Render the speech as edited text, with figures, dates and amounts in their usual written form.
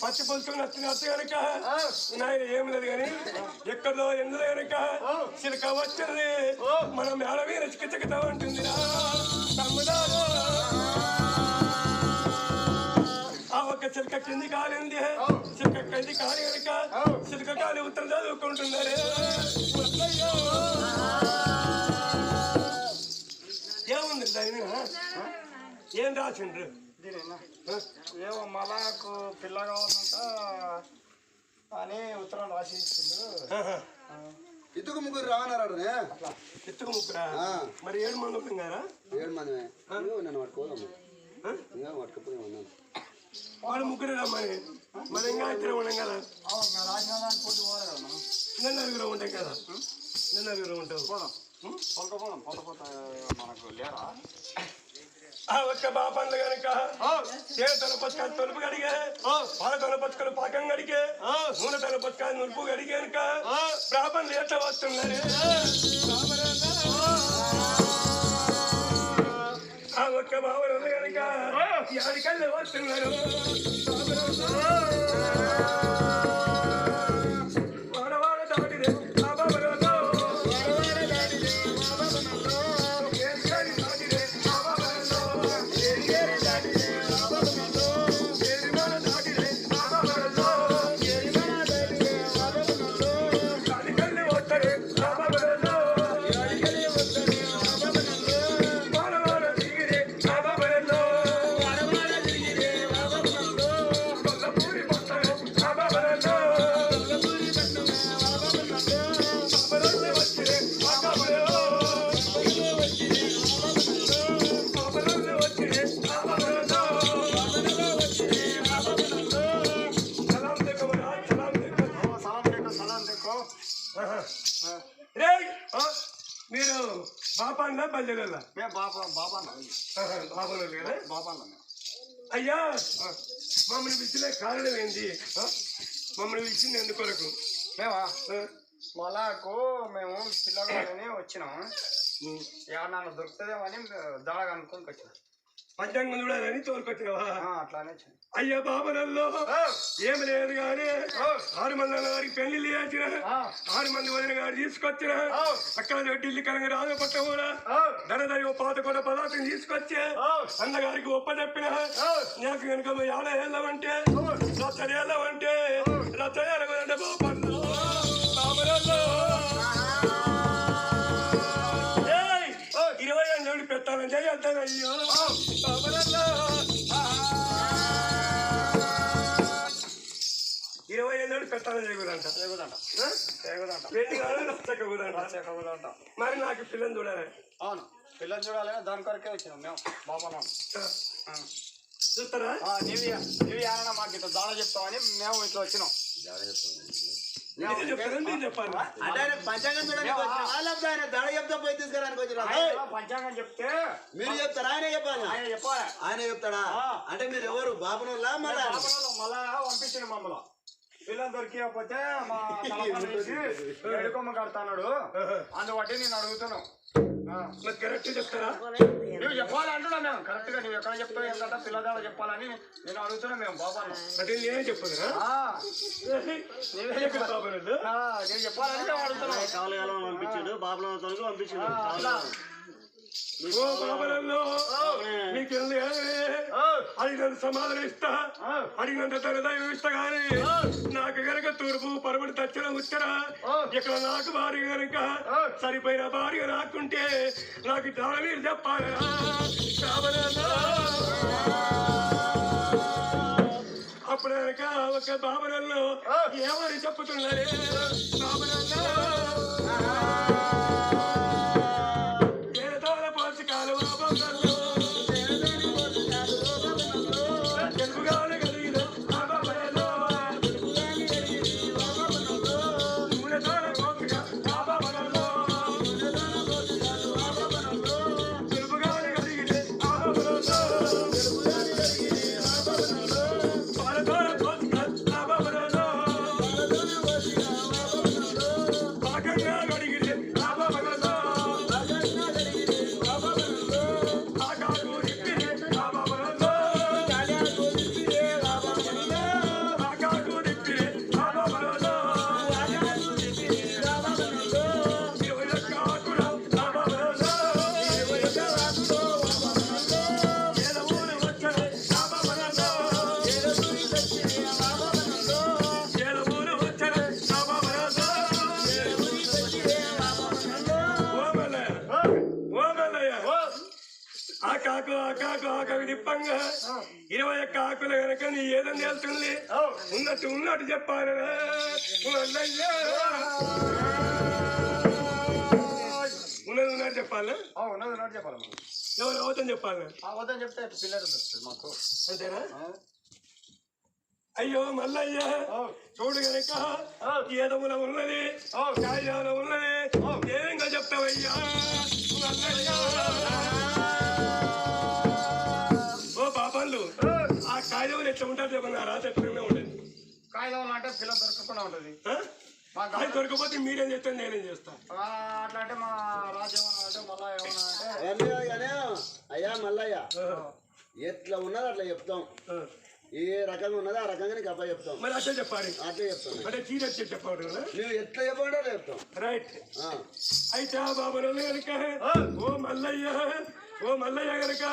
పచ్చి పులుసు నచ్చిన అత్త కనుక నాయన ఏం లేదు కానీ ఎక్కడో ఎందులో కనుక చిలక వచ్చింది మనం మేడ మీద చిక్కచిక్కతా ఉంటుంది తమ్ముదారు ఆ ఒక్క చిలక కింది కాలింది చిలక కింది కాలి కనుక చిలక కాలి ఉత్తరం చదువుకుంటున్నారు ఏముంది దాని ఏం రాసిండ్రు ఏమో మలాకు పిల్ల కావాలంట అని ఉత్తరం రాసి ఇచ్చిండు. ఇతుకు ముగ్గురు రావన్నారాడు ఇతుకు ముగ్గురా మరి 7 మంది ఉంటాం కదా 7 మంది నన్ను పట్టుకోదాము పట్టుకపోయి ఉన్నాను వాడు ముగ్గురు రమ్మని మరి ఇంకా ఇద్దరు ఉన్నాం కదా రాసిన దాన్ని పోటీ పోలే కదా మనం. నేను నలుగురు ఉంటాం కదా నేను నలుగురు ఉంటావు పోదాం పోత మనకు లేరా ఆ ఒక్క బాపండ్లు కనుక చేతుల పచ్చకాయలు తొలుపు కడిగే పాలతోల పచ్చకలు పాకం కడిగే నూనెతోల పచ్చకాయలు నులుపు కడిగే కనుక బ్రాహ్మణులు ఎట్లా వస్తున్నారు ఆ ఒక్క బాబులు కనుక యాడికల్లి వస్తున్నారు వాడవాడ దాటిదే ఆ బాబులు మీరు బాపా బల్లెల అయ్యా మమ్మల్ని పిలిచిన కారణం ఏంటి మమ్మల్ని పిలిచింది ఎందుకొరకు మేమా మలాకు మేము పిల్లగానే వచ్చినాము నన్ను దొరుకుతుందేమని దాగా అనుకోనికి వచ్చినాం పంచాంగం చూడాలని తోలుకొచ్చినవా అట్లానే అయ్యా బాబనల్లో ఏమి లేదు కానీ 6 మంది గారికి పెళ్లి చేసిన 6 మంది వదిన గారు తీసుకొచ్చిన అక్కడ ఢిల్లీ కరంగా రాజపట్ట కూడా ధనదైవ పాత కూడా పదార్థం తీసుకొచ్చి అన్నగారికి ఒప్ప చెప్పిన నాకు కనుక ఏళ్ళ వెళ్ళమంటే రచ్చ రచ్చ బాపన్లో బాబనల్లో 20 పెట్టాలని చేద్దాం అయ్యో బాబనల్లో 20 పెట్టాలని చేయకూడదంట పెళ్లి కావాలంట మరి నాకు పిల్లని చూడాలి అవును పిల్లని చూడాలి దాని కొరకే వచ్చినాం మేము బాబా చూస్తారా నీవి ఏమైనా మాకు ఇట్లా దాడ చెప్తామని మేము ఇట్లా వచ్చినాం చెప్పాలి అంటే పంచాంగం చూడడానికి ఆయన దడ చెప్తా పోయి తీసుకురానికి వచ్చిన పంచాంగం చెప్తే మీరు చెప్తారా ఆయన చెప్పాలి ఆయన చెప్తాడా అంటే మీరు ఎవరు బాబునోళ్ళ మళ్ళా పంపించిన మమ్మల్ని పిల్లలు దొరికిపోతే మా ఎడుకొమ్మ కడతాడు అందుబట్టి నేను అడుగుతున్నావు కరెక్ట్ చెప్తారా నువ్వు చెప్పాలంటున్నా మేము కరెక్ట్ గా నువ్వు ఎక్కడ చెప్తావు ఏంటంటే పిల్లదాడ చెప్పాలని నేను అడుగుతున్నా మేము బాబాను అంటే నేనే చెప్పదురా నేను చెప్పాలని మేము అడుగుతున్నాం కావలగాలం పంపించాడు బాబులతో పంపించాడు బాబలలో మీకు అడిగినంత సమాధానం ఇస్తా అడిగినంత తనదైవం ఇస్తా కానీ నాకు గనక తూర్పు పరమటి దక్షిణ ఉత్తర ఇక్కడ నాకు భార్య గనక సరిపోయిన భార్య రాకుంటే నాకు దాని మీరు చెప్పాలి అప్పుడు కనుక ఒక బాబలలో ఏమని చెప్పుతున్నారు బాబలలో పక్కకు తిప్పంగా 21 ఆకులు కనుక నీ ఏదని వెళ్తుంది ఉన్నట్టు చెప్పాలి ఉన్నది చెప్పాలి ఉన్నది నాటి చెప్పాలి ఎవరు అవతం చెప్పాలి వద్దని చెప్తే పిల్లలు వస్తుంది మాకు అంతేనా అయ్యో మల్లయ్య చూడు గనక ఏదముల ఉన్నది కాయజాల ఉన్నది ఏమిగా చెప్తావయ్యా మల్లయ్య ఓ పాపళ్ళు ఆ కాయజములు ఎట్లా ఉంటుంది చెప్పండి రాత ఎట్లనే ఉండేది కాయదం అంటే పిల్లలు దొరకకుండా ఉంటుంది అది దొరకపోతే మీరేం చేస్తాను నేనేం చేస్తా అట్లా అంటే మా రాజ్యం అంటే మళ్ళా ఏమన్నా అంటే అయ్యా మల్లయ్య ఎట్లా ఉన్నది అట్లా చెప్తాం ఏ రకంగా ఉన్నదో ఆ రకంగా నీకు అప్ప చెప్తాం మరి అట్లా చెప్పాలి అట్లా చెప్తాం అంటే చీర చెప్పాడు కదా నువ్వు ఎట్లా చెప్పాడో చెప్తాం రైట్ అయితే ఆ బాబు కనుక ఓ మల్లయ్య గనక